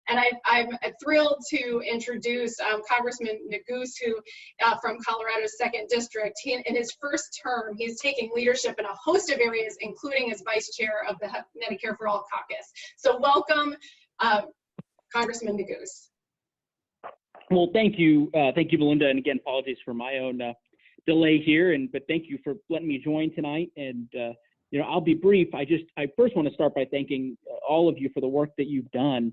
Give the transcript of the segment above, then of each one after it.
And I'm thrilled to introduce Congressman Neguse, who from Colorado's 2nd District. In his first term, he's taking leadership in a host of areas, including as vice chair of the Medicare for All caucus. So welcome, Congressman Neguse. Well, thank you, Melinda, and again, apologies for my own delay here, but thank you for letting me join tonight. And you know, I'll be brief. I first want to start by thanking all of you for the work that you've done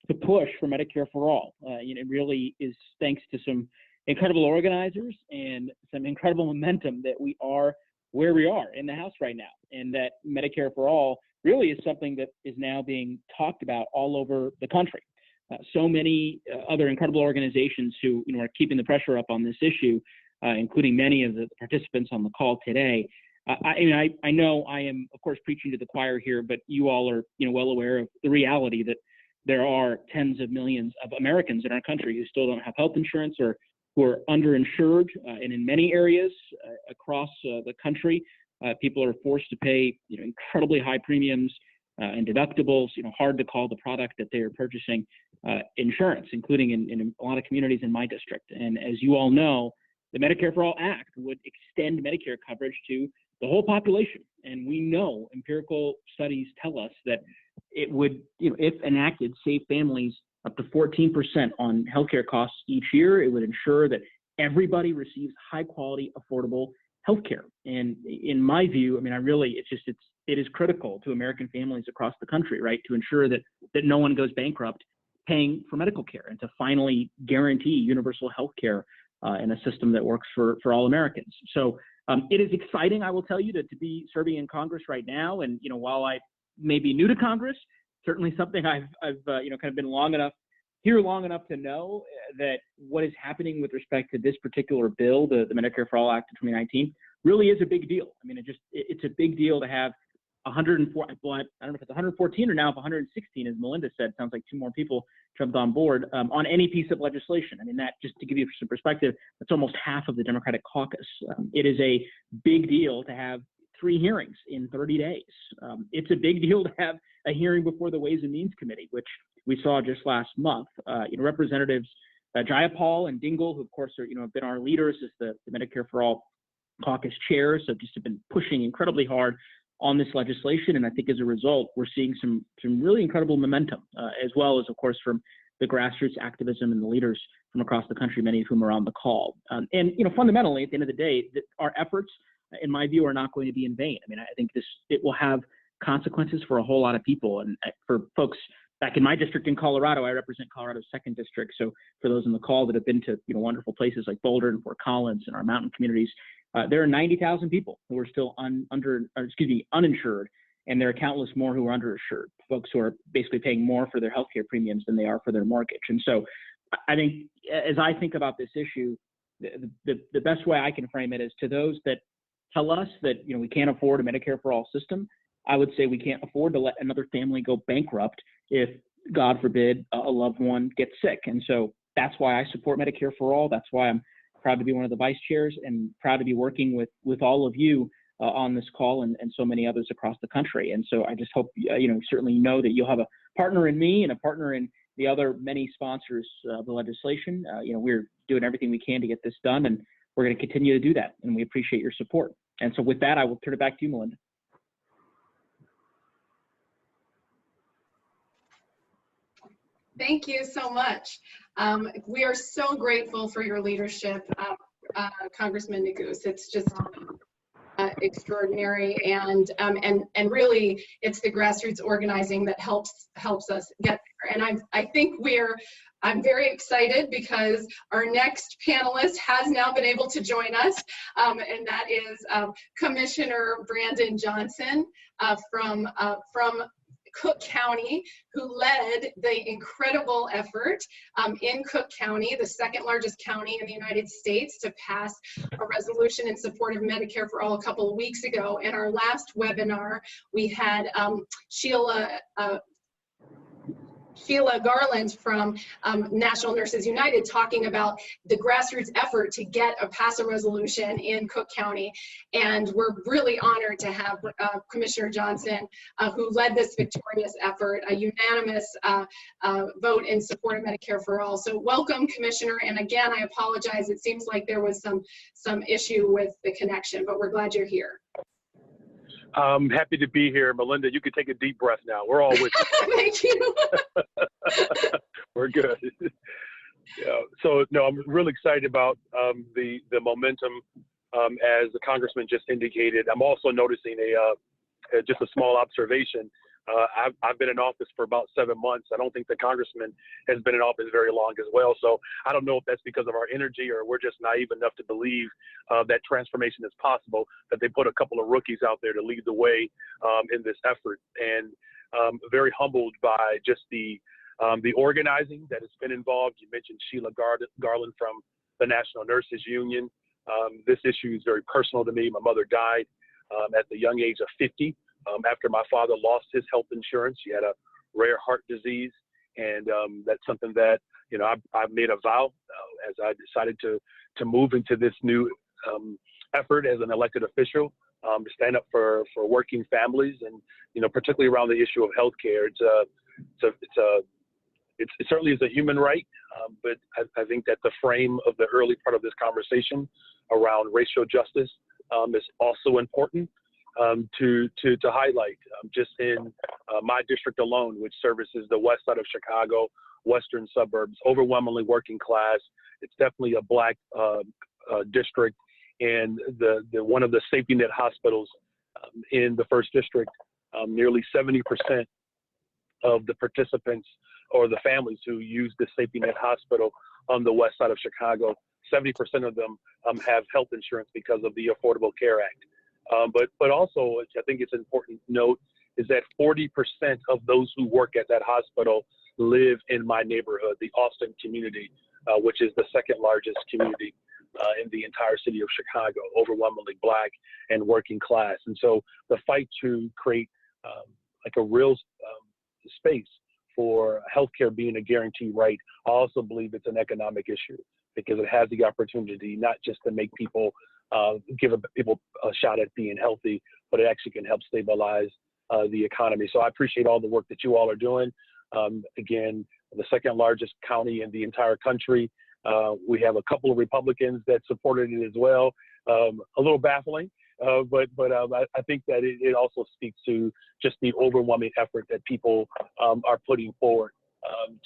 to push for Medicare for All. You know, it really is thanks to some incredible organizers and some incredible momentum that we are where we are in the House right now, and that Medicare for All really is something that is now being talked about all over the country. So many other incredible organizations who are keeping the pressure up on this issue, including many of the participants on the call today. I know I am, of course, preaching to the choir here, but you all are well aware of the reality that there are tens of millions of Americans in our country who still don't have health insurance or who are underinsured, and in many areas across the country, people are forced to pay incredibly high premiums and deductibles. Hard to call the product that they are purchasing insurance, including in a lot of communities in my district. And as you all know, the Medicare for All Act would extend Medicare coverage to the whole population. And we know empirical studies tell us that it would, if enacted, save families up to 14% on healthcare costs each year. It would ensure that everybody receives high quality, affordable healthcare. And in my view, it is critical to American families across the country, right, to ensure that no one goes bankrupt paying for medical care, and to finally guarantee universal health care in a system that works for all Americans. So it is exciting, I will tell you, to be serving in Congress right now. And while I may be new to Congress, certainly something I've kind of been long enough to know that what is happening with respect to this particular bill, the Medicare for All Act of 2019, really is a big deal. I mean, it's a big deal to have 104, well, I don't know if it's 114 or now if 116, as Melinda said. Sounds like 2 more people jumped on board on any piece of legislation. I mean, that, just to give you some perspective, that's almost half of the Democratic caucus. It is a big deal to have 3 hearings in 30 days. It's a big deal to have a hearing before the Ways and Means Committee, which we saw just last month. Representatives Jayapal and Dingell, who of course are have been our leaders as the Medicare for All caucus chairs, so just have been pushing incredibly hard on this legislation. And I think as a result, we're seeing some really incredible momentum, as well as, of course, from the grassroots activism and the leaders from across the country, many of whom are on the call. And fundamentally, at the end of the day, our efforts, in my view, are not going to be in vain. I mean, I think it will have consequences for a whole lot of people. And for folks back in my district in Colorado, I represent Colorado's 2nd District. So for those on the call that have been to wonderful places like Boulder and Fort Collins and our mountain communities, there are 90,000 people who are still uninsured, and there are countless more who are underinsured, folks who are basically paying more for their healthcare premiums than they are for their mortgage. And so I think, as I think about this issue, the best way I can frame it is to those that tell us that we can't afford a Medicare for All system. I would say we can't afford to let another family go bankrupt if, God forbid, a loved one gets sick. And so that's why I support Medicare for All. That's why I'm proud to be one of the vice chairs and proud to be working with all of you on this call and so many others across the country. And so I just hope, certainly that you'll have a partner in me and a partner in the other many sponsors of the legislation. We're doing everything we can to get this done, and we're going to continue to do that. And we appreciate your support. And so with that, I will turn it back to you, Melinda. Thank you so much. We are so grateful for your leadership, Congressman Neguse. It's just extraordinary, and really, it's the grassroots organizing that helps us get there. And I'm very excited because our next panelist has now been able to join us, and that is Commissioner Brandon Johnson from Cook County, who led the incredible effort in Cook County, the 2nd largest county in the United States, to pass a resolution in support of Medicare for All a couple of weeks ago. In our last webinar, we had Sheila Sheila Garland from National Nurses United talking about the grassroots effort to pass a resolution in Cook County. And we're really honored to have Commissioner Johnson, who led this victorious effort, a unanimous vote in support of Medicare for All. So welcome, Commissioner. And again, I apologize. It seems like there was some issue with the connection, but we're glad you're here. I'm happy to be here. Melinda, you can take a deep breath now. We're all with you. Thank you. We're good. Yeah. So, no, I'm really excited about the momentum, as the Congressman just indicated. I'm also noticing just a small observation. I've been in office for about 7 months. I don't think the Congressman has been in office very long as well. So I don't know if that's because of our energy or we're just naive enough to believe that transformation is possible, that they put a couple of rookies out there to lead the way in this effort. And very humbled by just the organizing that has been involved. You mentioned Sheila Garland from the National Nurses Union. This issue is very personal to me. My mother died at the young age of 50. After my father lost his health insurance. He had a rare heart disease, and that's something that, you know, I've made a vow as I decided to move into this new effort as an elected official, to stand up for working families, and, you know, particularly around the issue of healthcare. It certainly is a human right, but I think that the frame of the early part of this conversation around racial justice is also important. To highlight, just in my district alone, which services the west side of Chicago, western suburbs, overwhelmingly working class. It's definitely a Black district, and the one of the safety net hospitals in the first district, nearly 70% of the participants or the families who use the safety net hospital on the west side of Chicago, 70% of them have health insurance because of the Affordable Care Act. But also, which I think it's important to note, is that 40% of those who work at that hospital live in my neighborhood, the Austin community, which is the second largest community in the entire city of Chicago, overwhelmingly Black and working class. And so the fight to create like a real space for healthcare being a guaranteed right, I also believe it's an economic issue, because it has the opportunity not just to make people give people a shot at being healthy, but it actually can help stabilize the economy. So I appreciate all the work that you all are doing. Again, the second largest county in the entire country. We have a couple of Republicans that supported it as well. A little baffling, but I think that it also speaks to just the overwhelming effort that people are putting forward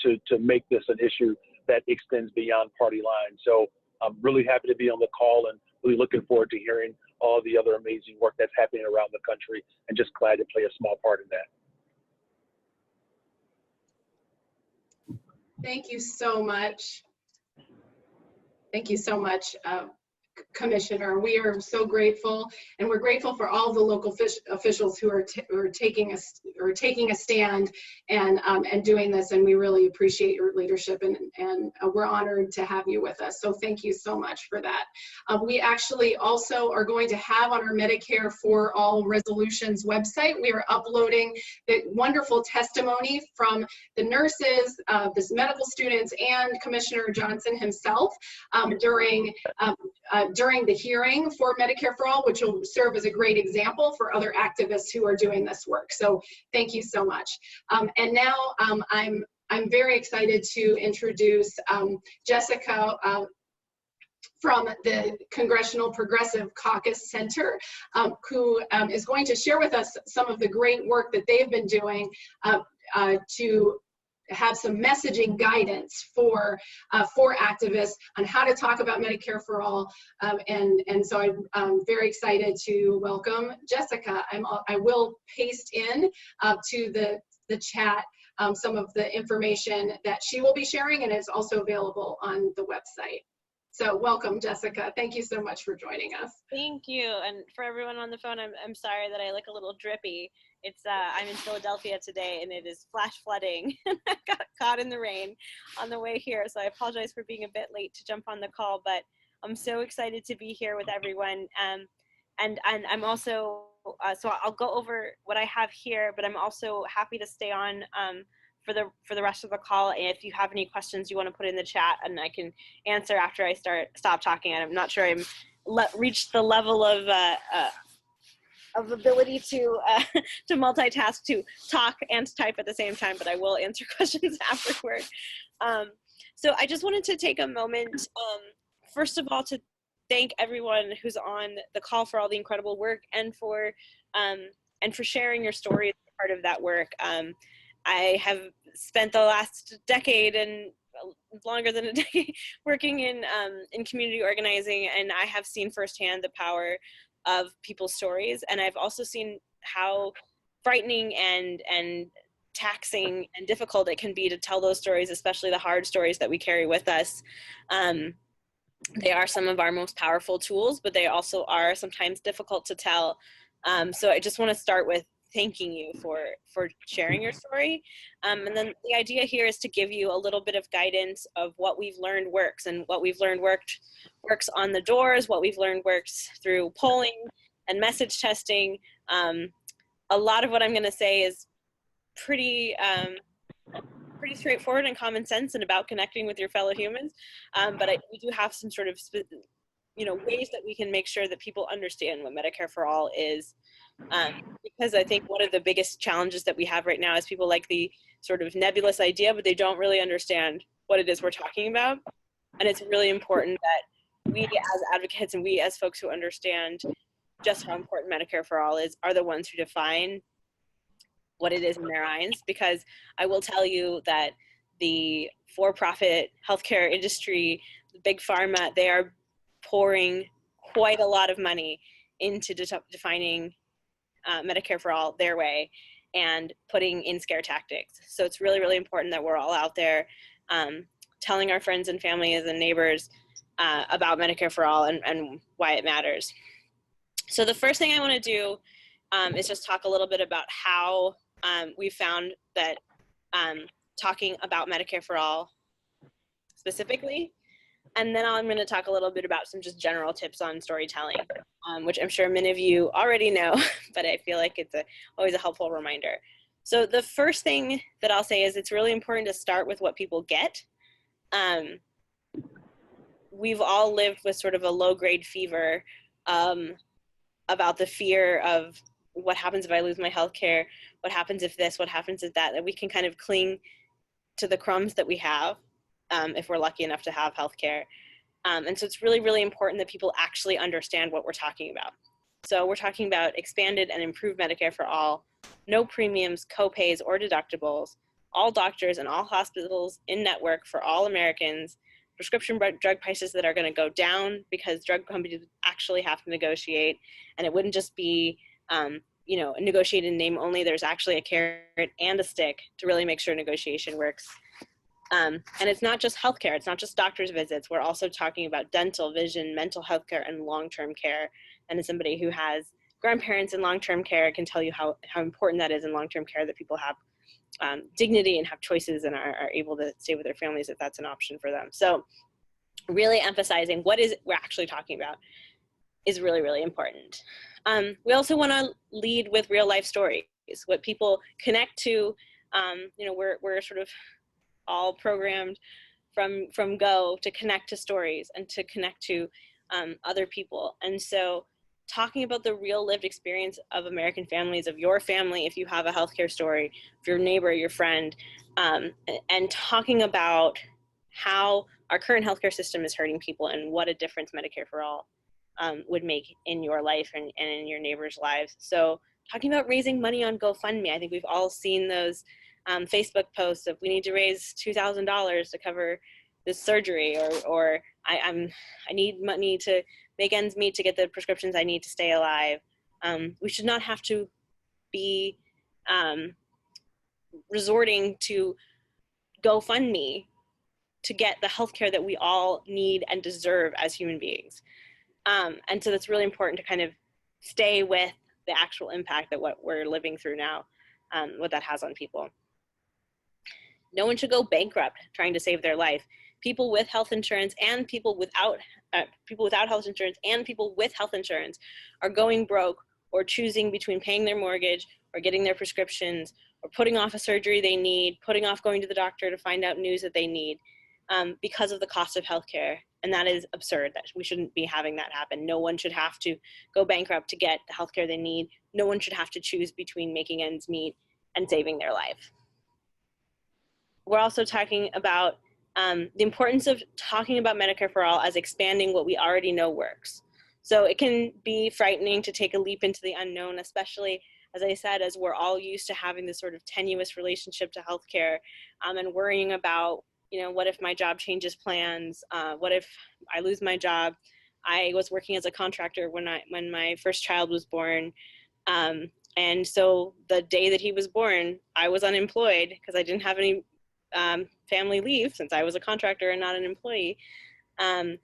to make this an issue that extends beyond party lines. So I'm really happy to be on the call, and really looking forward to hearing all the other amazing work that's happening around the country, and just glad to play a small part in that. Thank you so much. Thank you so much, Commissioner. We are so grateful, and we're grateful for all the local officials who are taking a stand and doing this, and we really appreciate your leadership, and we're honored to have you with us. So thank you so much for that. We actually also are going to have on our Medicare for All resolutions website, we are uploading the wonderful testimony from the nurses, the medical students, and Commissioner Johnson himself during the hearing for Medicare for All, which will serve as a great example for other activists who are doing this work. So thank you so much. And now I'm very excited to introduce Jessica from the Congressional Progressive Caucus Center, who is going to share with us some of the great work that they've been doing to have some messaging guidance for activists on how to talk about Medicare for All. And so I'm very excited to welcome Jessica. I will paste in to the chat some of the information that she will be sharing, and it's also available on the website. So welcome, Jessica. Thank you so much for joining us. Thank you. And for everyone on the phone, I'm sorry that I look a little drippy. It's I'm in Philadelphia today, and it is flash flooding. I got caught in the rain on the way here, so I apologize for being a bit late to jump on the call, but I'm so excited to be here with everyone. And I'm also, so I'll go over what I have here, but I'm also happy to stay on for the rest of the call. And if you have any questions you want to put in the chat, and I can answer after I stop talking. And I'm not sure I'm reached the level of ability to to multitask, to talk and type at the same time, but I will answer questions afterward. So I just wanted to take a moment, first of all, to thank everyone who's on the call for all the incredible work, and for sharing your story as part of that work. I have spent the last decade and longer than a decade working in community organizing, and I have seen firsthand the power of people's stories, and I've also seen how frightening and taxing and difficult it can be to tell those stories, especially the hard stories that we carry with us. They are some of our most powerful tools, but they also are sometimes difficult to tell. So I just want to start with thanking you for sharing your story. And then the idea here is to give you a little bit of guidance of what we've learned works, and what we've learned works on the doors, what we've learned works through polling and message testing. A lot of what I'm going to say is pretty straightforward and common sense and about connecting with your fellow humans. But we do have some sort of ways that we can make sure that people understand what Medicare for All is. Because I think one of the biggest challenges that we have right now is people like the sort of nebulous idea, but they don't really understand what it is we're talking about. And it's really important that we as advocates and we as folks who understand just how important Medicare for All is are the ones who define what it is in their eyes. Because I will tell you that the for-profit healthcare industry, the big pharma, they are pouring quite a lot of money into defining Medicare for All their way and putting in scare tactics. So it's really, really important that we're all out there telling our friends and families and neighbors about Medicare for All and why it matters. So the first thing I want to do is just talk a little bit about how we found that talking about Medicare for All specifically, and then I'm going to talk a little bit about some just general tips on storytelling, which I'm sure many of you already know, but I feel like it's always a helpful reminder. So the first thing that I'll say is it's really important to start with what people get. We've all lived with sort of a low-grade fever about the fear of what happens if I lose my health care, what happens if this, what happens if that we can kind of cling to the crumbs that we have if we're lucky enough to have health care. And so it's really, really important that people actually understand what we're talking about. So we're talking about expanded and improved Medicare for All, no premiums, co-pays, or deductibles, all doctors and all hospitals in network for all Americans, prescription drug prices that are going to go down because drug companies actually have to negotiate, and it wouldn't just be negotiated in name only. There's actually a carrot and a stick to really make sure negotiation works. And it's not just healthcare, it's not just doctor's visits. We're also talking about dental, vision, mental health care, and long-term care. And as somebody who has grandparents in long-term care, I can tell you how important that is in long-term care, that people have dignity and have choices and are able to stay with their families if that's an option for them. So really emphasizing what is it we're actually talking about is really, really important. We also want to lead with real life stories, what people connect to. We're sort of all programmed from go to connect to stories and to connect to other people. And so talking about the real lived experience of American families, of your family, if you have a healthcare story, of your neighbor, your friend, and talking about how our current healthcare system is hurting people and what a difference Medicare for All would make in your life and in your neighbors' lives. So talking about raising money on GoFundMe, I think we've all seen those Facebook posts of we need to raise $2,000 to cover this surgery, or I need money to make ends meet to get the prescriptions I need to stay alive. We should not have to be resorting to GoFundMe to get the healthcare that we all need and deserve as human beings. And so that's really important to kind of stay with the actual impact that what we're living through now, what that has on people. No one should go bankrupt trying to save their life. People with health insurance and people without health insurance and people with health insurance are going broke or choosing between paying their mortgage or getting their prescriptions or putting off a surgery they need, putting off going to the doctor to find out news that they need because of the cost of healthcare. And that is absurd. That we shouldn't be having that happen. No one should have to go bankrupt to get the healthcare they need. No one should have to choose between making ends meet and saving their life. We're also talking about the importance of talking about Medicare for All as expanding what we already know works. So it can be frightening to take a leap into the unknown, especially, as I said, as we're all used to having this sort of tenuous relationship to healthcare and worrying about, you know, what if my job changes plans? What if I lose my job? I was working as a contractor when my first child was born. And so the day that he was born, I was unemployed because I didn't have any family leave since I was a contractor and not an employee. And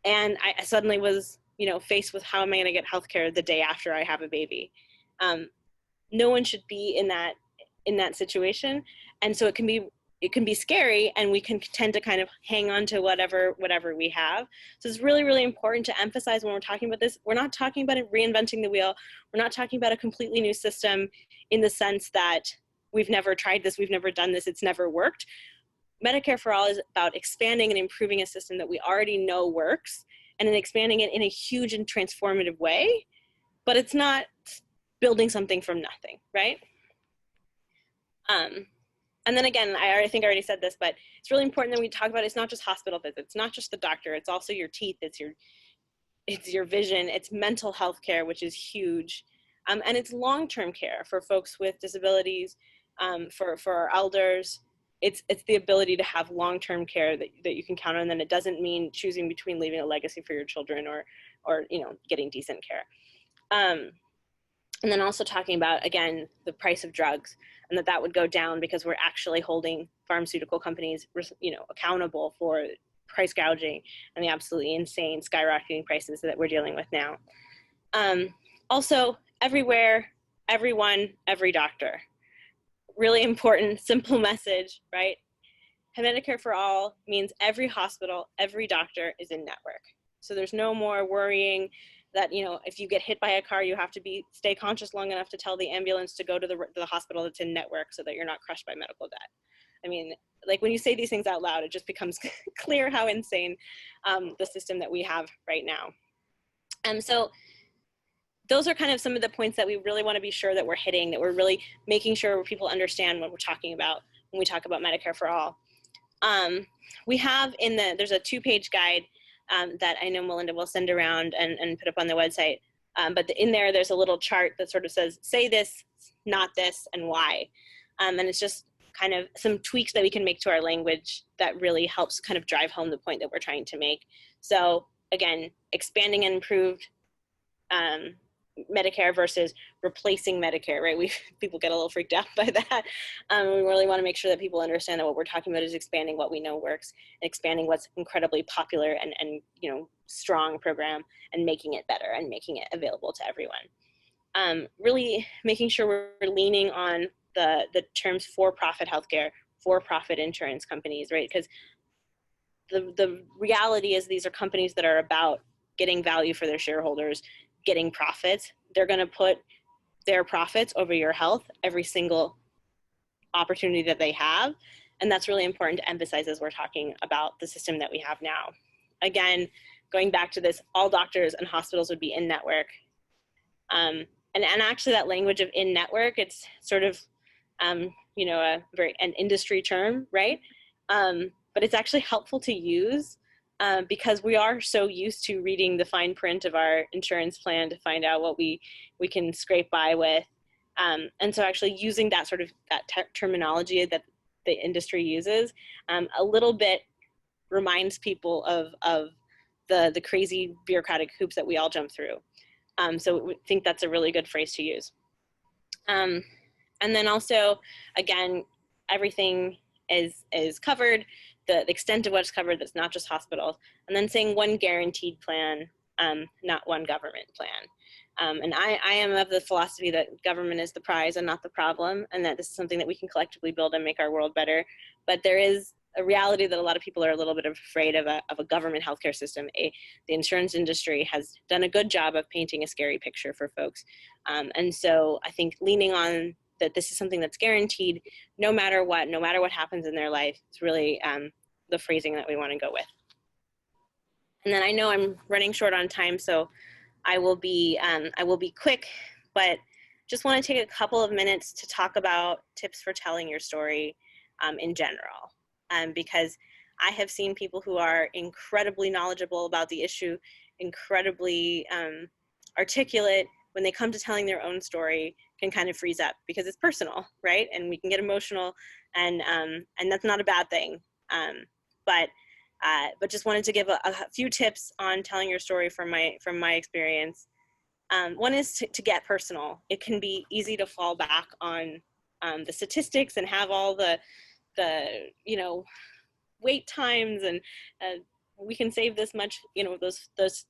I suddenly was, you know, faced with how am I going to get healthcare the day after I have a baby? No one should be in that situation. And so it can be scary, and we can tend to kind of hang on to whatever we have. So it's really, really important to emphasize when we're talking about this, we're not talking about reinventing the wheel. We're not talking about a completely new system in the sense that we've never tried this, we've never done this, it's never worked. Medicare for All is about expanding and improving a system that we already know works, and then expanding it in a huge and transformative way, but it's not building something from nothing, right? And then again, I think I already said this, but it's really important that we talk about it's not just hospital visits, it's not just the doctor, it's also your teeth, it's your vision, it's mental health care, which is huge, and it's long-term care for folks with disabilities, for our elders. It's the ability to have long-term care that you can count on, and then it doesn't mean choosing between leaving a legacy for your children or you know, getting decent care. And then also talking about, again, the price of drugs, and that would go down because we're actually holding pharmaceutical companies, you know, accountable for price gouging and the absolutely insane skyrocketing prices that we're dealing with now. Also, everywhere, everyone, every doctor. Really important, simple message, right? Medicare for All means every hospital, every doctor is in network. So there's no more worrying that, you know, if you get hit by a car, you have to stay conscious long enough to tell the ambulance to go to the hospital that's in network so that you're not crushed by medical debt. I mean, like when you say these things out loud, it just becomes clear how insane the system that we have right now. So those are kind of some of the points that we really want to be sure that we're hitting, that we're really making sure people understand what we're talking about when we talk about Medicare for All. We have there's a 2-page guide that I know Melinda will send around and put up on the website. But in there's a little chart that sort of says, say this, not this, and why. And it's just kind of some tweaks that we can make to our language that really helps kind of drive home the point that we're trying to make. So again, expanding and improved Medicare versus replacing Medicare, right? People get a little freaked out by that. We really want to make sure that people understand that what we're talking about is expanding what we know works, and expanding what's incredibly popular and you know, strong program, and making it better and making it available to everyone. Really making sure we're leaning on the terms for-profit healthcare, for-profit insurance companies, right? Because the reality is these are companies that are about getting value for their shareholders, getting profits. They're going to put their profits over your health every single opportunity that they have. And that's really important to emphasize as we're talking about the system that we have now. Again, going back to this, all doctors and hospitals would be in network. And actually that language of in network, it's sort of, you know, an industry term, right? But it's actually helpful to use because we are so used to reading the fine print of our insurance plan to find out what we can scrape by with. And so actually using that sort of terminology that the industry uses a little bit reminds people of the crazy bureaucratic hoops that we all jump through. So we think that's a really good phrase to use. And then also, again, everything is covered, the extent of what's covered, that's not just hospitals, and then saying one guaranteed plan, not one government plan. And I am of the philosophy that government is the prize and not the problem, and that this is something that we can collectively build and make our world better. But there is a reality that a lot of people are a little bit afraid of a government healthcare system. The insurance industry has done a good job of painting a scary picture for folks. And so I think leaning on that this is something that's guaranteed no matter what happens in their life. It's really the phrasing that we want to go with. And then I know I'm running short on time, so I will be quick, but just want to take a couple of minutes to talk about tips for telling your story in general, because I have seen people who are incredibly knowledgeable about the issue, incredibly articulate, when they come to telling their own story, can kind of freeze up because it's personal, right? And we can get emotional, and that's not a bad thing. But just wanted to give a few tips on telling your story from my experience. One is to get personal. It can be easy to fall back on the statistics and have all the wait times, and we can save this much, those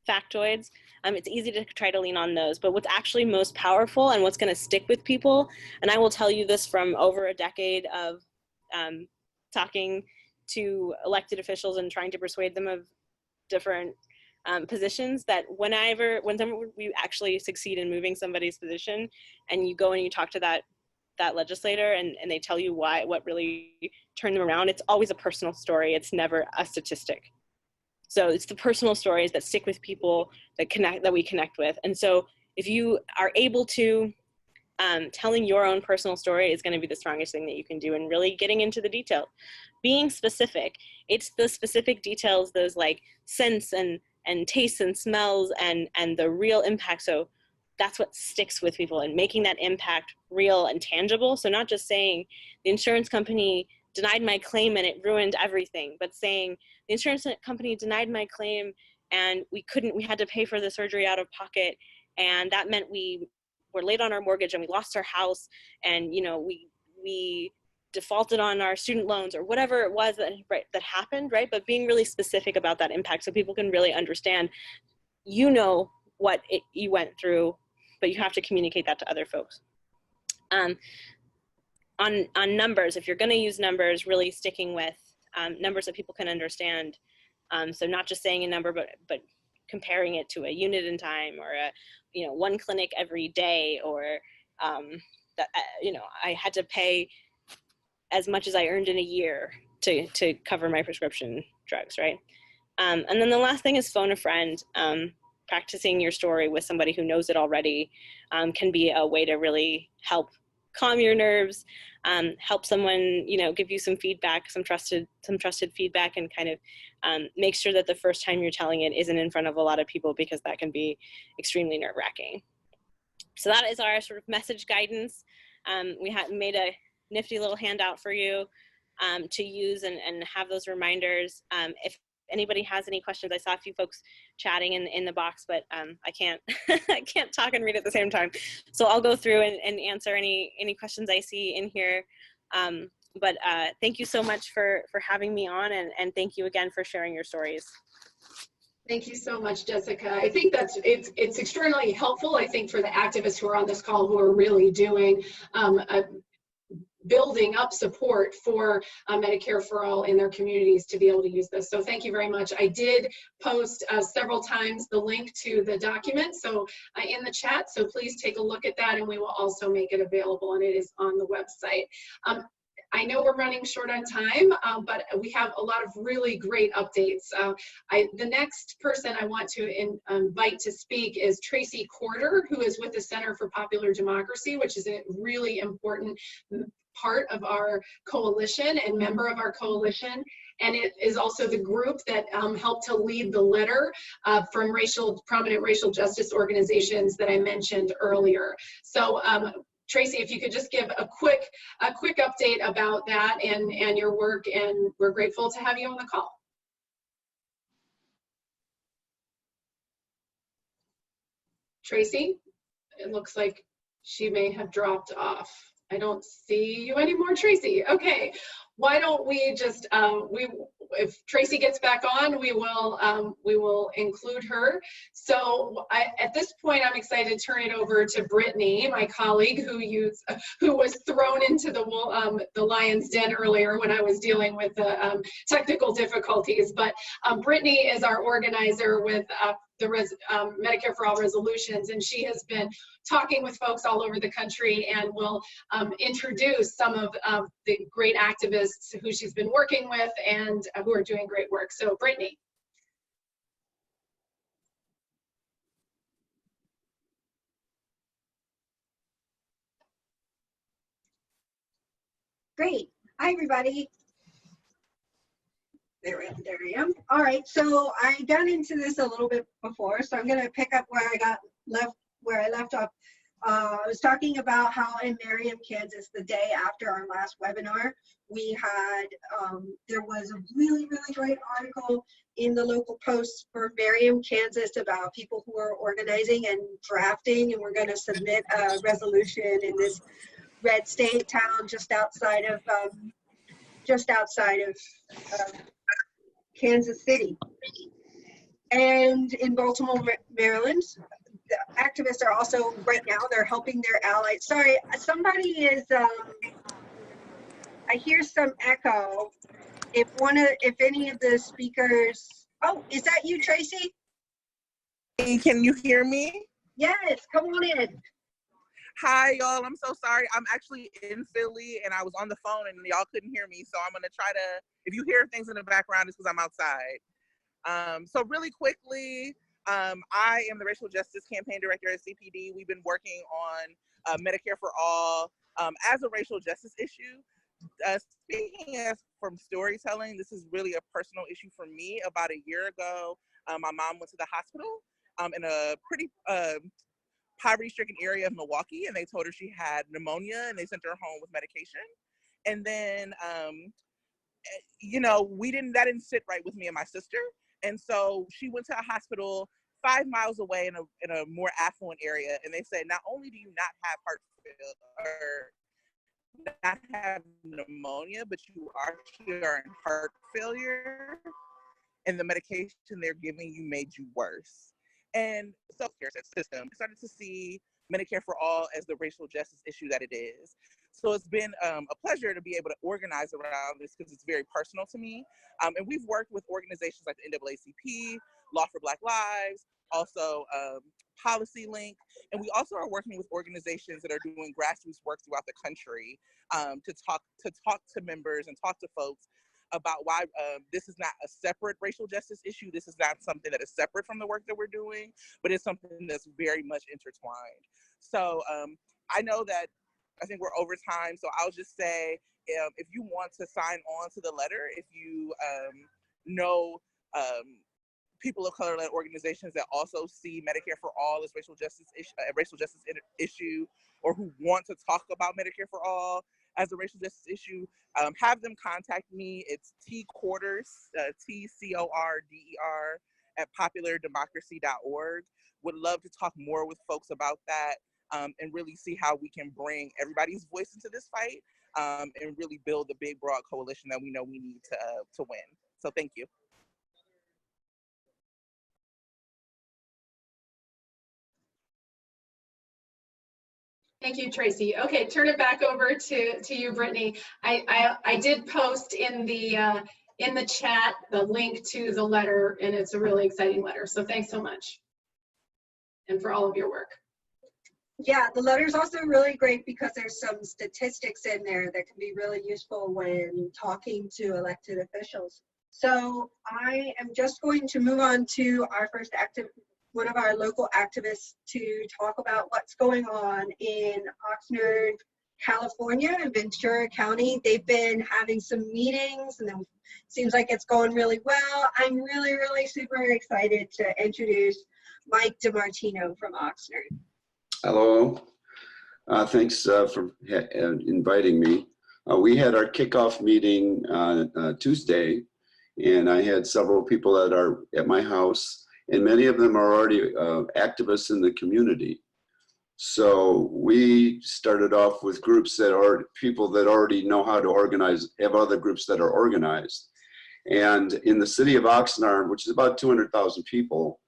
factoids. It's easy to try to lean on those, but what's actually most powerful and what's going to stick with people, and I will tell you this from over a decade of talking to elected officials and trying to persuade them of different positions, that whenever we actually succeed in moving somebody's position, and you go and you talk to that legislator and they tell you what really turned them around, it's always a personal story. It's never a statistic. So it's the personal stories that stick with people, that we connect with. And so if you are able to, telling your own personal story is going to be the strongest thing that you can do, and really getting into the detail, being specific. It's the specific details, those like scents and tastes and smells and the real impact. So that's what sticks with people, and making that impact real and tangible. So not just saying the insurance company denied my claim and it ruined everything, but saying the insurance company denied my claim and we had to pay for the surgery out of pocket, and that meant we were late on our mortgage and we lost our house, and we defaulted on our student loans, or whatever it was that happened, right? But being really specific about that impact so people can really understand, what you went through, but you have to communicate that to other folks. On numbers, if you're going to use numbers, really sticking with numbers that people can understand. So not just saying a number, but comparing it to a unit in time, or one clinic every day, or I had to pay as much as I earned in a year to cover my prescription drugs, right? And then the last thing is phone a friend. Practicing your story with somebody who knows it already can be a way to really help calm your nerves, help someone, give you some feedback, some trusted feedback, and kind of make sure that the first time you're telling it isn't in front of a lot of people, because that can be extremely nerve-wracking. So that is our sort of message guidance. We made a nifty little handout for you to use and have those reminders. If anybody has any questions, I saw a few folks chatting in the box, but I can't I can't talk and read at the same time. So I'll go through and answer any questions I see in here. But thank you so much for having me on, and thank you again for sharing your stories. Thank you so much, Jessica. I think it's extremely helpful, I think, for the activists who are on this call, who are really doing building up support for Medicare for All in their communities to be able to use this. So thank you very much. I did post several times the link to the document in the chat, so please take a look at that, and we will also make it available, and it is on the website. I know we're running short on time, but we have a lot of really great updates. The next person I want to invite to speak is Tracey Corder, who is with the Center for Popular Democracy, which is a really important part of our coalition and member of our coalition. And it is also the group that helped to lead the letter from prominent racial justice organizations that I mentioned earlier. So Tracey, if you could just give a quick update about that and your work, and we're grateful to have you on the call. Tracey, it looks like she may have dropped off. I don't see you anymore, Tracey. Okay, why don't we just, if Tracey gets back on, we will include her. So at this point, I'm excited to turn it over to Brittany, my colleague who was thrown into the lion's den earlier when I was dealing with the technical difficulties. But Brittany is our organizer with the Medicare for All resolutions, and she has been talking with folks all over the country and will introduce some of the great activists who she's been working with and who are doing great work. So Brittany. Great. Hi, everybody. There I am. All right, so I got into this a little bit before, so I'm going to pick up where I left off. I was talking about how in Merriam, Kansas, the day after our last webinar, we had, there was a really, really great article in the local post for Merriam, Kansas about people who are organizing and drafting, and we're going to submit a resolution in this red state town just outside of Kansas City. And in Baltimore, Maryland, the activists are also right now, they're helping their allies. Sorry, somebody is, I hear some echo. If any of the speakers, oh, is that you, Tracey? Hey, can you hear me? Yes, come on in. Hi, y'all. I'm so sorry. I'm actually in Philly and I was on the phone and y'all couldn't hear me. So I'm going to try to, if you hear things in the background, it's because I'm outside. So really quickly, I am the Racial Justice Campaign Director at CPD. We've been working on Medicare for All as a racial justice issue. Speaking as from storytelling, this is really a personal issue for me. About a year ago, my mom went to the hospital in a pretty poverty-stricken area of Milwaukee, and they told her she had pneumonia, and they sent her home with medication. And then, you know, that didn't sit right with me and my sister. And so she went to a hospital 5 miles away in a more affluent area, and they said, not only do you not have heart failure or not have pneumonia, but you actually are in heart failure, and the medication they're giving you made you worse. And so healthcare system started to see Medicare for All as the racial justice issue that it is. So it's been a pleasure to be able to organize around this because it's very personal to me. And we've worked with organizations like the NAACP, Law for Black Lives, also Policy Link, and we also are working with organizations that are doing grassroots work throughout the country to talk to members and talk to folks about why this is not a separate racial justice issue. This is not something that is separate from the work that we're doing, but it's something that's very much intertwined. So I know that I think we're over time, so I'll just say if you want to sign on to the letter, if you know people of color-led organizations that also see Medicare for All as racial justice issue, or who want to talk about Medicare for All as a racial justice issue, have them contact me. It's T-Corder, T-C-O-R-D-E-R @populardemocracy.org. Would love to talk more with folks about that and really see how we can bring everybody's voice into this fight and really build the big, broad coalition that we know we need to win. So thank you. Thank you, Tracey. Okay, turn it back over to you, Brittany. I did post in the chat the link to the letter, and it's a really exciting letter. So thanks so much, and for all of your work. Yeah, the letter is also really great because there's some statistics in there that can be really useful when talking to elected officials. So I am just going to move on to our first one of our local activists to talk about what's going on in Oxnard, California, and Ventura County. They've been having some meetings and it seems like it's going really well. I'm really, really super excited to introduce Mike DiMartino from Oxnard. Hello, thanks for inviting me. We had our kickoff meeting Tuesday, and I had several people that are at my house, and many of them are already activists in the community. So we started off with groups that are people that already know how to organize, have other groups that are organized. And in the city of Oxnard, which is about 200,000 people,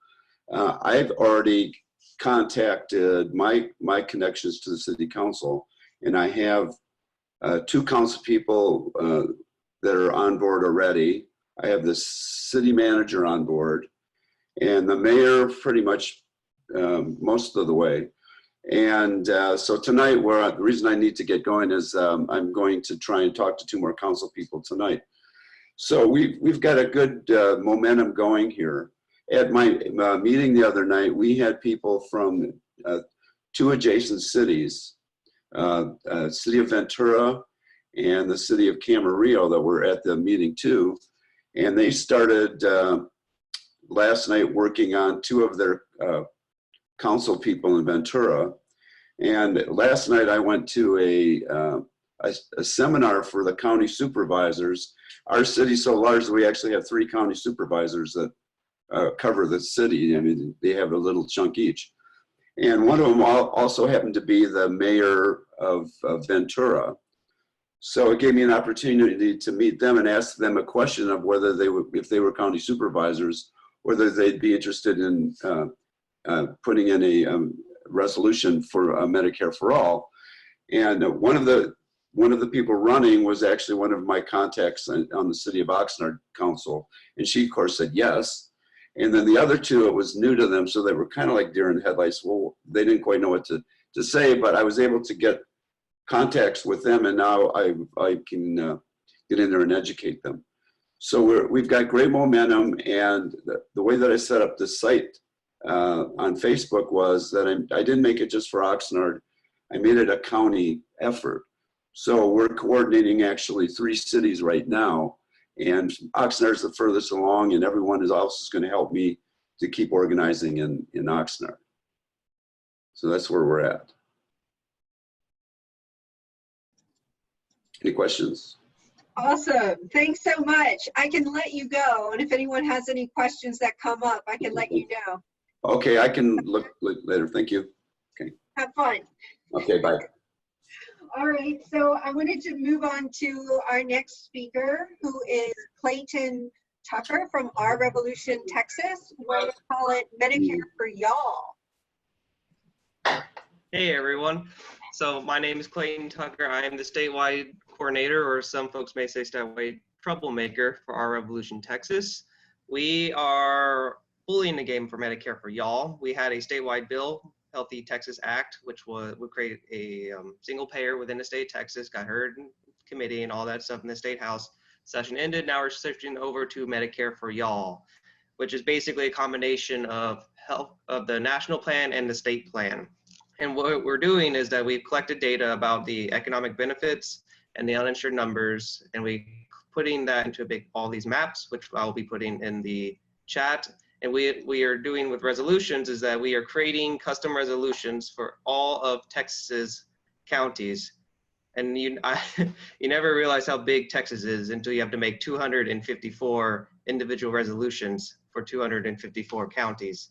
I've already contacted my connections to the city council, and I have 2 council people that are on board already. I have the city manager on board, and the mayor pretty much most of the way. And so tonight, the reason I need to get going is I'm going to try and talk to 2 more council people tonight. So we've got a good momentum going here. At my meeting the other night, we had people from 2 adjacent cities, city of Ventura and the city of Camarillo, that were at the meeting too. And they started last night working on 2 of their council people in Ventura. And last night I went to a seminar for the county supervisors. Our city's so large that we actually have 3 county supervisors that cover the city. I mean, they have a little chunk each. And one of them also happened to be the mayor of Ventura. So it gave me an opportunity to meet them and ask them a question of whether they would, if they were county supervisors, whether they'd be interested in putting in a resolution for Medicare for all. And one of the people running was actually one of my contacts on the city of Oxnard council, and she of course said yes. And then the other 2, it was new to them, so they were kind of like deer in the headlights. Well, they didn't quite know what to say, but I was able to get contacts with them, and now I can get in there and educate them. So we've got great momentum, and the way that I set up this site on Facebook was that I didn't make it just for Oxnard. I made it a county effort. So we're coordinating actually 3 cities right now, and Oxnard's the furthest along, and everyone is also going to help me to keep organizing in Oxnard. So that's where we're at. Any questions? Awesome. Thanks so much. I can let you go. And if anyone has any questions that come up, I can let you know. Okay, I can look later. Thank you. Okay. Have fun. Okay, bye. All right, so I wanted to move on to our next speaker, who is Clayton Tucker from Our Revolution, Texas. We're going to call it Medicare for Y'all. Hey everyone. So my name is Clayton Tucker. I am the statewide coordinator, or some folks may say statewide troublemaker, for Our Revolution, Texas. We are fully in the game for Medicare for Y'all. We had a statewide bill, Healthy Texas Act, which would create a single payer within the state of Texas, got heard in committee and all that stuff in the state house. Session ended. Now we're switching over to Medicare for Y'all, which is basically a combination of the national plan and the state plan. And what we're doing is that we've collected data about the economic benefits and the uninsured numbers, and we putting that into all these maps, which I'll be putting in the chat. And we are doing with resolutions is that we are creating custom resolutions for all of Texas's counties. And you never realize how big Texas is until you have to make 254 individual resolutions for 254 counties.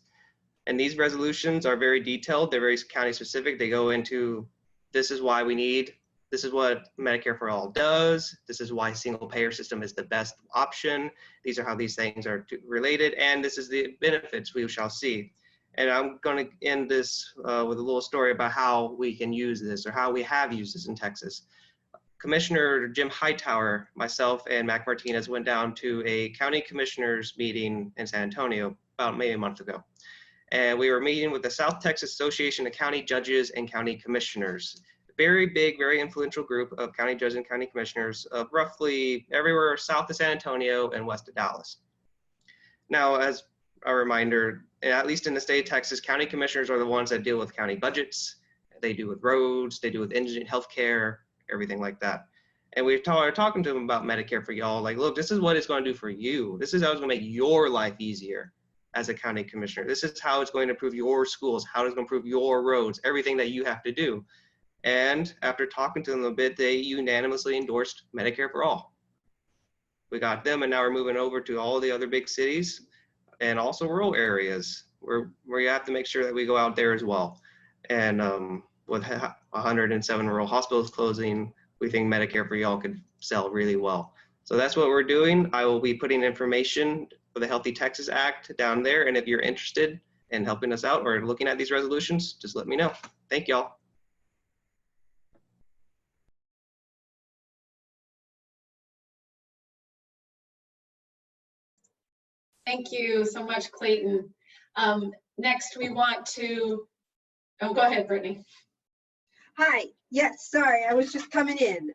And these resolutions are very detailed. They're very county specific. They go into, this is why we need, this is what Medicare for All does. This is why single payer system is the best option. These are how these things are related. And this is the benefits we shall see. And I'm going to end this with a little story about how we can use this, or how we have used this in Texas. Commissioner Jim Hightower, myself, and Mac Martinez went down to a county commissioners meeting in San Antonio about maybe a month ago. And we were meeting with the South Texas Association of County Judges and County Commissioners. Very big, very influential group of county judges and county commissioners of roughly everywhere south of San Antonio and west of Dallas. Now, as a reminder, at least in the state of Texas, county commissioners are the ones that deal with county budgets. They do with roads, they do with healthcare, everything like that. And we're talking to them about Medicare for Y'all. Like, look, this is what it's going to do for you. This is how it's going to make your life easier as a county commissioner. This is how it's going to improve your schools, how it's going to improve your roads, everything that you have to do. And after talking to them a bit, they unanimously endorsed Medicare for All. We got them, and now we're moving over to all the other big cities and also rural areas where you have to make sure that we go out there as well. And with 107 rural hospitals closing, we think Medicare for Y'all could sell really well. So that's what we're doing. I will be putting information for the Healthy Texas Act down there. And if you're interested in helping us out or looking at these resolutions, just let me know. Thank y'all. Thank you so much, Clayton. Next, we want to, oh, go ahead, Brittany. Hi. Yes, sorry, I was just coming in.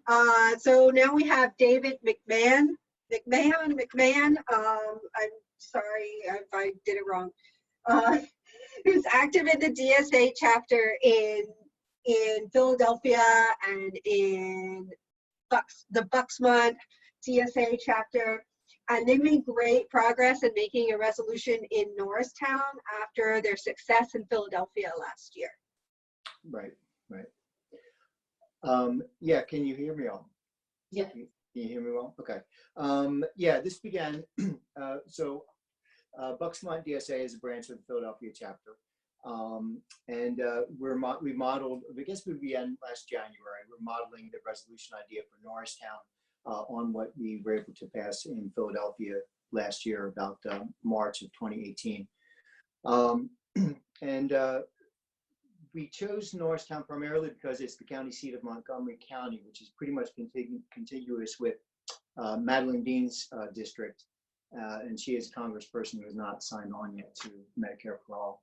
So now we have David McMahon. I'm sorry if I did it wrong. Who's active in the DSA chapter in Philadelphia and in the Bucksmont DSA chapter. And they made great progress in making a resolution in Norristown after their success in Philadelphia last year. Right. Yeah, can you hear me all? Yeah. Can you hear me well? Okay. Yeah, this began, Bucksmont DSA is a branch of the Philadelphia chapter. We modeled, I guess we began last January, we're modeling the resolution idea for Norristown on what we were able to pass in Philadelphia last year, about March of 2018. We chose Norristown primarily because it's the county seat of Montgomery County, which is pretty much contiguous with Madeline Dean's district. And she is a congressperson who has not signed on yet to Medicare for All.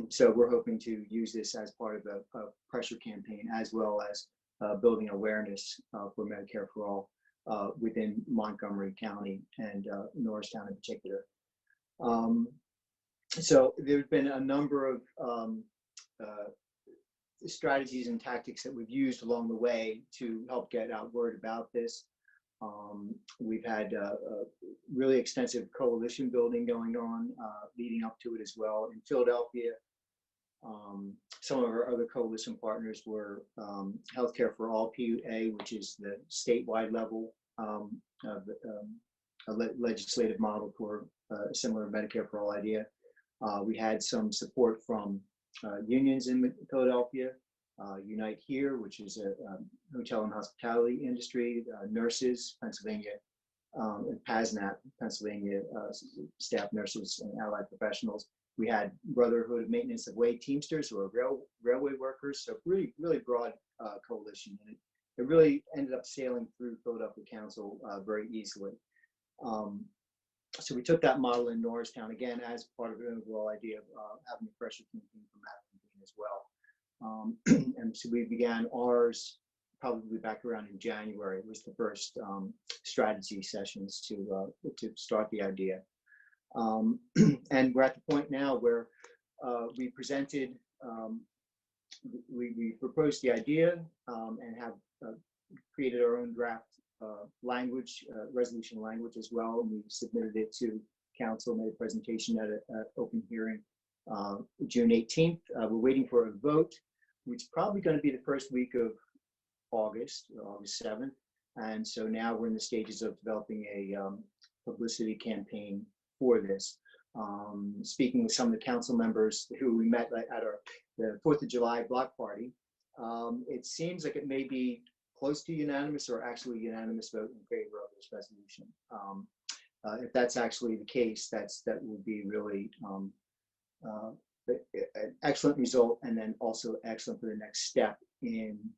So we're hoping to use this as part of a pressure campaign, as well as building awareness for Medicare for All within Montgomery County and Norristown in particular. So there's been a number of strategies and tactics that we've used along the way to help get out word about this. We've had really extensive coalition building going on leading up to it as well. In Philadelphia, some of our other coalition partners were Healthcare for All PUA, which is the statewide level of a legislative model for a similar Medicare for All idea. We had some support from unions in Philadelphia, Unite Here, which is a hotel and hospitality industry, nurses, Pennsylvania, and PASNAP, Pennsylvania, staff nurses and allied professionals. We had Brotherhood of Maintenance of Way Teamsters, who are railway workers, so really broad coalition. And it really ended up sailing through Philadelphia Council very easily. So we took that model in Norristown, again, as part of the overall idea of having a pressure campaign from Madeline as well. And so we began ours probably back around in January. It was the first strategy sessions to start the idea. And we're at the point now where we presented, we proposed the idea and have created our own draft language, resolution language as well. And we submitted it to council, made a presentation at an open hearing June 18th. We're waiting for a vote, which is probably going to be the first week of August 7th. And so now we're in the stages of developing a publicity campaign for this. Speaking with some of the council members who we met at the 4th of July block party, it seems like it may be close to unanimous or actually unanimous vote in favor of this resolution. If that's actually the case, that would be really an excellent result, and then also excellent for the next step in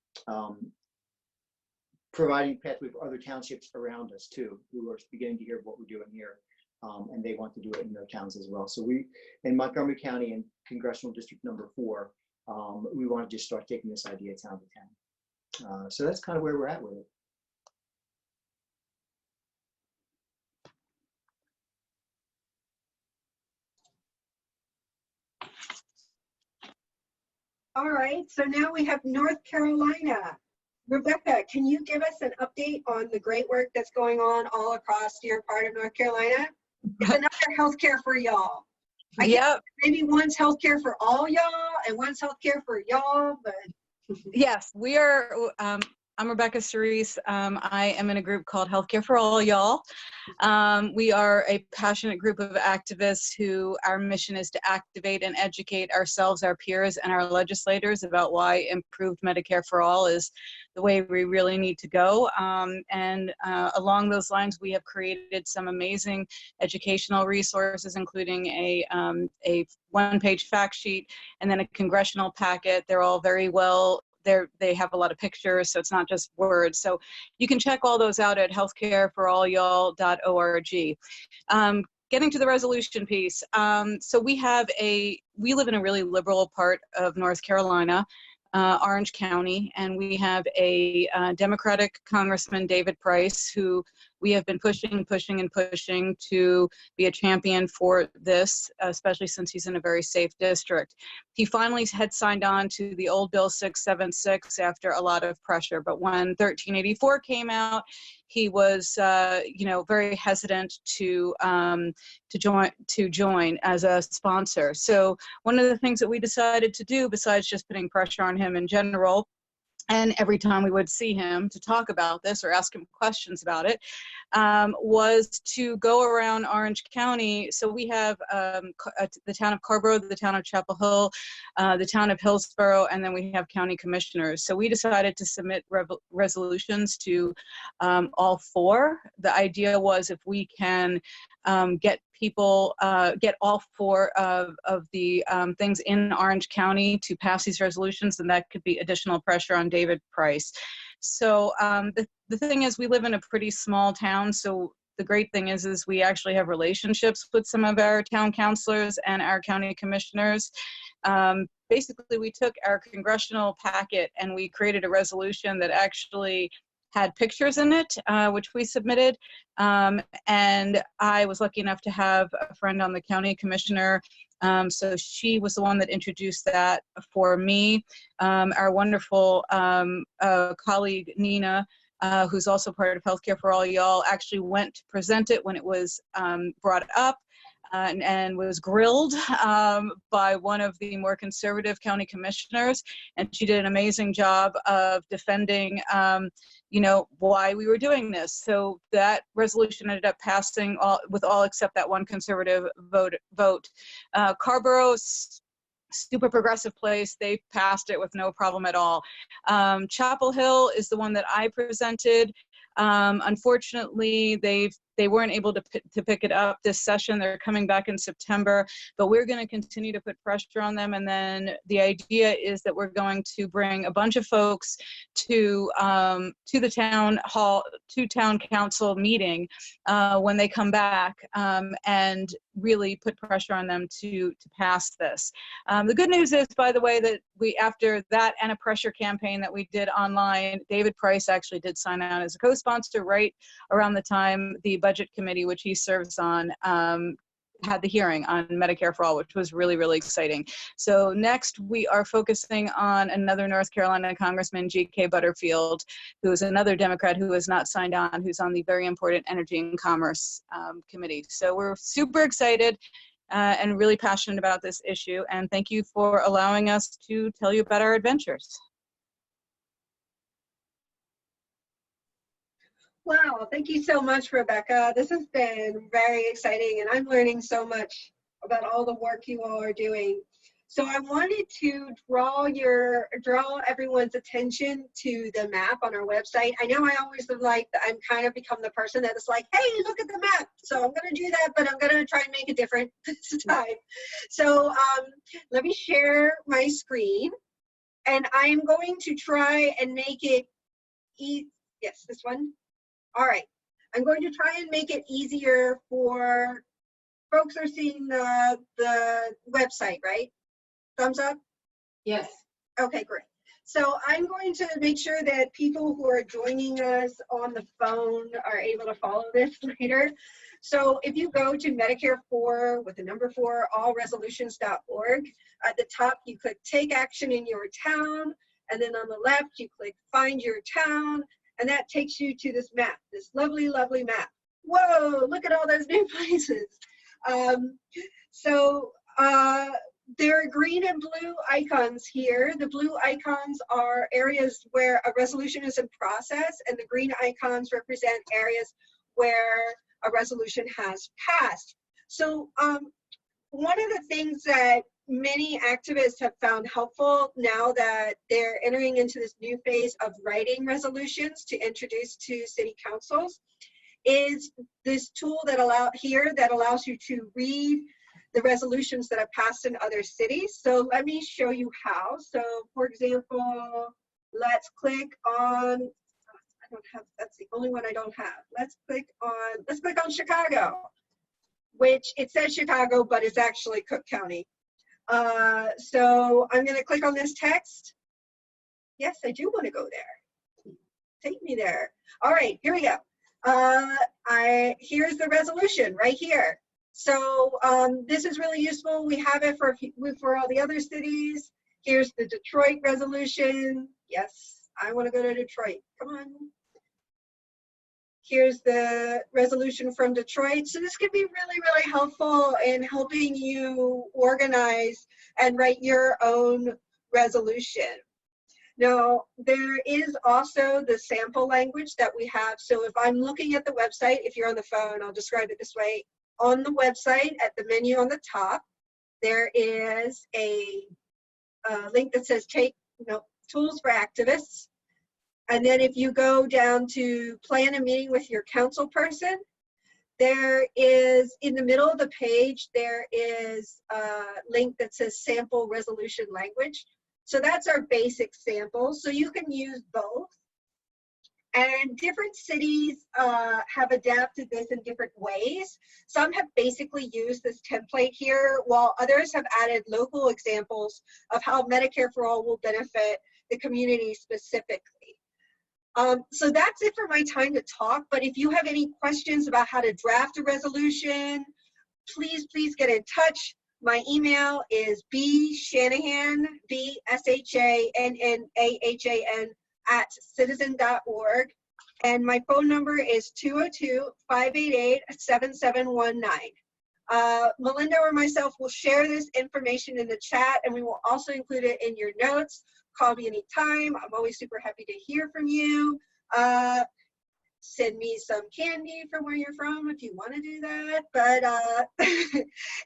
providing pathway for other townships around us too, who are beginning to hear what we're doing here, and they want to do it in their towns as well. So we, in Montgomery County and Congressional District number 4, we want to just start taking this idea town to town. So that's kind of where we're at with it. All right, so now we have North Carolina. Rebecca, can you give us an update on the great work that's going on all across your part of North Carolina? It's another healthcare for y'all. Yep. Maybe one's healthcare for all y'all and one's healthcare for y'all, but Yes, we are. I'm Rebecca Cerise. I am in a group called Healthcare for All, y'all. We are a passionate group of activists who our mission is to activate and educate ourselves, our peers, and our legislators about why improved Medicare for all is the way we really need to go. Along those lines, we have created some amazing educational resources, including a one-page fact sheet and then a congressional packet. They're all very well. They have a lot of pictures, so it's not just words. So you can check all those out at healthcareforalyall.org. Getting to the resolution piece. So we live in a really liberal part of North Carolina, Orange County, and we have a Democratic Congressman, David Price, who we have been pushing to be a champion for this, especially since he's in a very safe district. He finally had signed on to the old Bill 676 after a lot of pressure, but when 1384 came out, he was, very hesitant to join as a sponsor. So one of the things that we decided to do, besides just putting pressure on him in general, and every time we would see him to talk about this or ask him questions about it, was to go around Orange County. So we have the town of Carborough, the town of Chapel Hill, the town of Hillsborough, and then we have county commissioners. So we decided to submit resolutions to all four. The idea was if we can get all four of the things in Orange County to pass these resolutions, and that could be additional pressure on David Price. So the thing is, we live in a pretty small town, so the great thing is we actually have relationships with some of our town councilors and our county commissioners. Basically, we took our congressional packet and we created a resolution that actually had pictures in it, which we submitted. And I was lucky enough to have a friend on the county commissioner. So she was the one that introduced that for me. Our wonderful colleague, Nina, who's also part of Healthcare for All Y'all, actually went to present it when it was brought up. And was grilled by one of the more conservative county commissioners, and she did an amazing job of defending, why we were doing this. So that resolution ended up passing with all except that one conservative vote. Carborough's super progressive place, they passed it with no problem at all. Chapel Hill is the one that I presented. Unfortunately, they weren't able to pick it up this session. They're coming back in September, but we're going to continue to put pressure on them. And then the idea is that we're going to bring a bunch of folks to the town hall, to town council meeting when they come back, and really put pressure on them to pass this. The good news is, by the way, that after that and a pressure campaign that we did online, David Price actually did sign on as a co-sponsor right around the time the budget committee, which he serves on, had the hearing on Medicare for All, which was really, really exciting. So next we are focusing on another North Carolina Congressman, G.K. Butterfield, who is another Democrat who has not signed on, who's on the very important Energy and Commerce Committee. So we're super excited and really passionate about this issue. And thank you for allowing us to tell you about our adventures. Wow, thank you so much, Rebecca. This has been very exciting, and I'm learning so much about all the work you all are doing. So I wanted to draw everyone's attention to the map on our website. I know I always I'm kind of become the person that is like, hey, look at the map. So I'm going to do that, but I'm going to try and make it different this time. So let me share my screen, and I'm going to try and make it yes, this one. All right, I'm going to try and make it easier for folks who are seeing the website, right? Thumbs up? Yes. Okay, great. So I'm going to make sure that people who are joining us on the phone are able to follow this later. So if you go to Medicare 4 with the number 4, allresolutions.org, at the top you click Take Action in Your Town, and then on the left you click Find Your Town, and that takes you to this map, this lovely, lovely map. Whoa, look at all those new places. there are green and blue icons here. The blue icons are areas where a resolution is in process, and the green icons represent areas where a resolution has passed. So one of the things that many activists have found helpful now that they're entering into this new phase of writing resolutions to introduce to city councils is this tool that allows you to read the resolutions that have passed in other cities. So let me show you how. So for example, let's click on, I don't have, that's the only one I don't have. Let's click on Chicago, which it says Chicago, but it's actually Cook County. So I'm gonna click on this text. Yes, I do wanna go there. Take me there. All right, here we go. Here's the resolution right here. So this is really useful. We have it for all the other cities. Here's the Detroit resolution. Yes, I want to go to Detroit. Come on. Here's the resolution from Detroit. So this can be really, really helpful in helping you organize and write your own resolution. Now, there is also the sample language that we have. So if I'm looking at the website, if you're on the phone, I'll describe it this way. On the website, at the menu on the top, there is a link that says Tools for Activists. And then if you go down to plan a meeting with your council person, there is, in the middle of the page, there is a link that says sample resolution language. So that's our basic sample. So you can use both. And different cities have adapted this in different ways. Some have basically used this template here, while others have added local examples of how Medicare for All will benefit the community specifically. So that's it for my time to talk, but if you have any questions about how to draft a resolution, please get in touch. My email is bshanahan, BSHANNAHAN @citizen.org, and my phone number is 202-588-7719. Melinda or myself will share this information in the chat, and we will also include it in your notes. Call me anytime. I'm always super happy to hear from you. Send me some candy from where you're from if you want to do that, but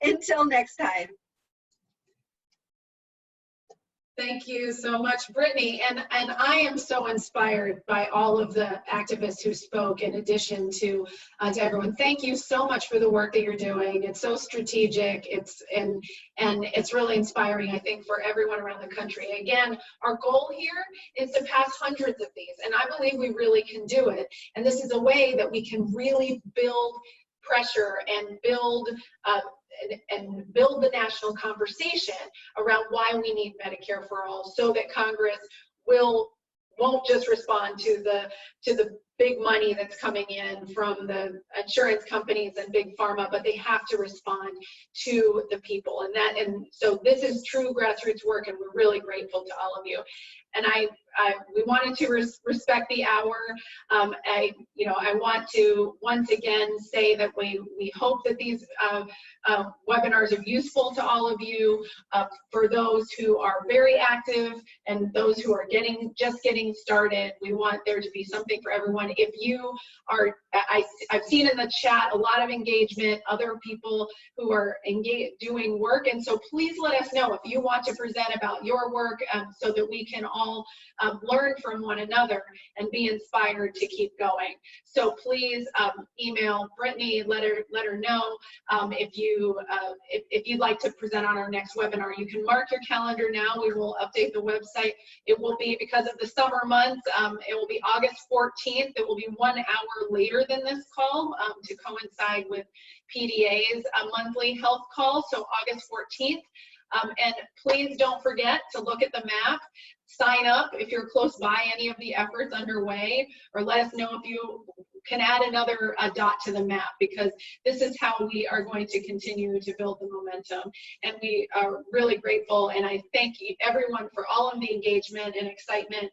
until next time. Thank you so much, Brittany. And I am so inspired by all of the activists who spoke in addition to everyone. Thank you so much for the work that you're doing. It's so strategic. And it's really inspiring, I think, for everyone around the country. Again, our goal here is to pass hundreds of these, and I believe we really can do it. And this is a way that we can really build pressure and build the national conversation around why we need Medicare for All, so that Congress won't just respond to the big money that's coming in from the insurance companies and big pharma, but they have to respond to the people. And so this is true grassroots work, and we're really grateful to all of you. And we wanted to respect the hour. I want to once again say that we hope that these webinars are useful to all of you. For those who are very active and those who are just getting started, we want there to be something for everyone. If you are, I've seen in the chat a lot of engagement, other people who are doing work, and so please let us know if you want to present about your work, so that we can all learn from one another and be inspired to keep going. So please email Brittany, let her know if you'd like to present on our next webinar. You can mark your calendar now. We will update the website. It will be, because of the summer months, it will be August 14th. It will be 1 hour later than this call to coincide with PDA's monthly health call, so August 14th. And please don't forget to look at the map. Sign up if you're close by any of the efforts underway, or let us know if you can add another dot to the map, because this is how we are going to continue to build the momentum. And we are really grateful, and I thank everyone for all of the engagement and excitement